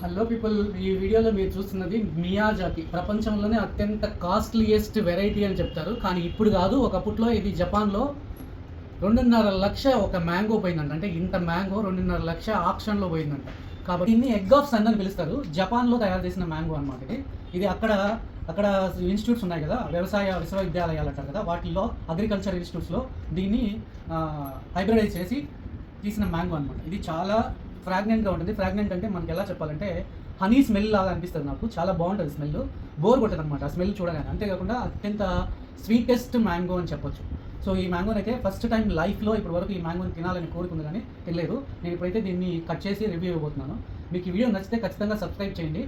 Hello people, ఈ వీడియోలో మీరు చూస్తున్నది మియాజాకి. ప్రపంచంలోనే అత్యంత కాస్ట్లీయెస్ట్ వెరైటీ అని చెప్తారు, కానీ ఇప్పుడు కాదు. ఒకప్పట్లో ఇది జపాన్లో 2.5 లక్ష ఒక మ్యాంగో పోయిందంట. అంటే ఇంత మ్యాంగో 2.5 లక్ష ఆక్షన్లో పోయిందంట. కాబట్టి దీన్ని ఎగ్ ఆఫ్ సన్ అని పిలుస్తారు. జపాన్లో తయారు చేసిన మ్యాంగో అనమాట ఇది. అక్కడ ఇన్స్టిట్యూట్స్ ఉన్నాయి కదా, వ్యవసాయ విశ్వవిద్యాలయాలు అంటారు కదా, వాటిల్లో అగ్రికల్చర్ ఇన్స్టిట్యూట్స్లో దీన్ని హైబ్రిడైజ్ చేసి తీసిన మ్యాంగో అనమాట. ఇది చాలా ఫ్రాగ్నెంట్గా ఉంటుంది. ఫ్రాగ్నెంట్ అంటే మనకి ఎలా చెప్పాలంటే హనీ స్మెల్ లాగా అనిపిస్తుంది. నాకు చాలా బాగుంటుంది స్మెల్, బోర్ కొట్టదు అనమాట ఆ స్మెల్ చూడగానే. అంతేకాకుండా అత్యంత స్వీటెస్ట్ మ్యాంగో అని చెప్పొచ్చు. సో ఈ మ్యాంగోని అయితే ఫస్ట్ టైం లైఫ్లో ఇప్పటి వరకు ఈ మ్యాంగోని తినాలని కోరుకుంది, కానీ తెలియదు. నేను ఇప్పుడైతే దీన్ని కట్ చేసి రివ్యూ ఇవ్వబోతున్నాను. మీకు ఈ వీడియో నచ్చితే ఖచ్చితంగా సబ్స్క్రైబ్ చేయండి.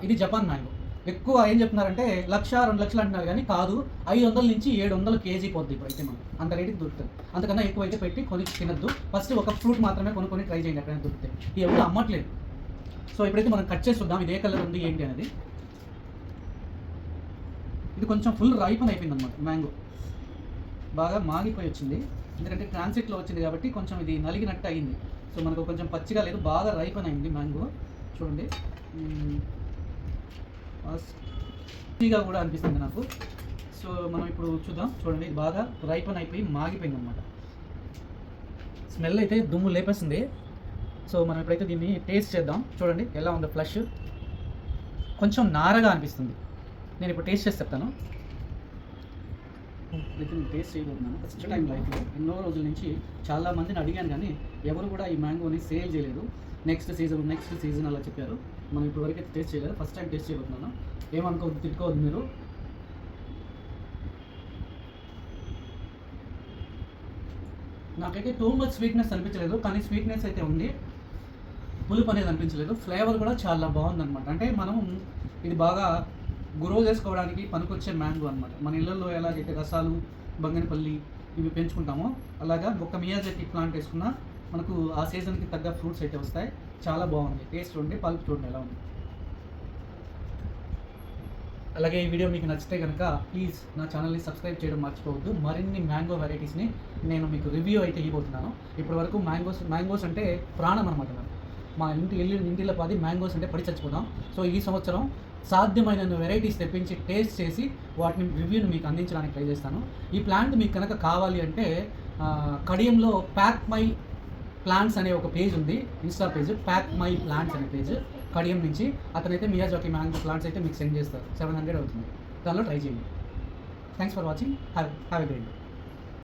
ఇది జపాన్ మ్యాంగో. ఎక్కువ ఏం చెప్తున్నారంటే 1,00,000-2,00,000 అంటున్నారు, కానీ కాదు, 500 నుంచి 700 కేజీ పోద్ది ఇప్పుడైతే మనం. అంత రేటుకి దొరుకుతుంది. అంతకన్నా ఎక్కువ అయితే పెట్టి కొని తినద్దు. ఫస్ట్ ఒక ఫ్రూట్ మాత్రమే కొనుక్కొని ట్రై చేయండి ఎక్కడైనా దొరికితే. ఇది ఎవరు అమ్మట్లేదు. సో ఇప్పుడైతే మనం కట్ చేసి చూద్దాం ఇది ఏ కలర్ ఉంది ఏంటి అనేది. ఇది కొంచెం ఫుల్ రైపన్ అయిపోయింది అనమాట. మ్యాంగో బాగా మాగిపోయి వచ్చింది, ఎందుకంటే ట్రాన్సిట్లో వచ్చింది కాబట్టి కొంచెం ఇది నలిగినట్టు అయింది. సో మనకు కొంచెం పచ్చిగా లేదు, బాగా రైపన్ అయింది మ్యాంగో. చూడండి, గా కూడా అనిపిస్తుంది నాకు. సో మనం ఇప్పుడు చూద్దాం. చూడండి, బాగా రైపన్ అయిపోయి మాగిపోయింది అనమాట. స్మెల్ అయితే దుమ్ము లేపేస్తుంది. సో మనం ఇప్పుడైతే దీన్ని టేస్ట్ చేద్దాం. చూడండి ఎలా ఉందో. ఫ్లష్ కొంచెం నారగా అనిపిస్తుంది. నేను ఇప్పుడు టేస్ట్ చేసి చెప్తాను. టేస్ట్ చేయబోతున్నాను ఫస్ట్ టైం లైఫ్లో. ఎన్నో రోజుల నుంచి చాలా మందిని అడిగాను, కానీ ఎవరు కూడా ఈ మ్యాంగోని సేల్ చేయలేదు. నెక్స్ట్ సీజన్ అలా చెప్పారు. మనం ఇప్పుడు వరకు అయితే టేస్ట్ చేయలేదు, ఫస్ట్ టైం టేస్ట్ చేయబోతున్నాను. ఏమనుకోవద్దు, తిట్టుకోవద్దు మీరు. నాకైతే టూ మచ్ స్వీట్నెస్ అనిపించలేదు, కానీ స్వీట్నెస్ అయితే ఉంది. పులుపు అనేది అనిపించలేదు. ఫ్లేవర్ కూడా చాలా బాగుందన్నమాట. అంటే మనం ఇది బాగా గ్రో చేసుకోవడానికి పనికొచ్చే మ్యాంగో అనమాట. మన ఇళ్ళల్లో ఎలాగైతే రసాలు, బంగనపల్లి ఇవి పెంచుకుంటామో అలాగా ఒక మియాజాకి ప్లాంట్ వేసుకున్నా మనకు ఆ సీజన్కి తగ్గ ఫ్రూట్స్ అయితే వస్తాయి. చాలా బాగుంది. టేస్ట్ చూడండి, పల్ప్ చూడండి ఎలా ఉంది. అలాగే ఈ వీడియో మీకు నచ్చితే కనుక ప్లీజ్ నా ఛానల్ని సబ్స్క్రైబ్ చేయడం మర్చిపోవద్దు. మరిన్ని మ్యాంగో వెరైటీస్ని నేను మీకు రివ్యూ అయితే ఇవ్వబోతున్నాను. ఇప్పటి వరకు మ్యాంగోస్ అంటే ప్రాణం అనమాట. మా ఇంటిలో 10 మ్యాంగోస్ అంటే పడి చచ్చిపోతాం. సో ఈ సంవత్సరం సాధ్యమైన వెరైటీస్ తెప్పించి టేస్ట్ చేసి వాటిని రివ్యూని మీకు అందించడానికి ట్రై చేస్తాను. ఈ ప్లాంట్ మీకు కనుక కావాలి అంటే కడియంలో ప్యాక్ మై ప్లాంట్స్ అనే ఒక పేజ్ ఉంది, Insta page, pack my plants అనే పేజ్. కడియం నుంచి అతనైతే మియాజాకి మ్యాంగో ప్లాంట్స్ అయితే మీకు సెండ్ చేస్తారు. 700 అవుతుంది. దానిలో ట్రై చేయండి. Thanks for watching. Have a great day.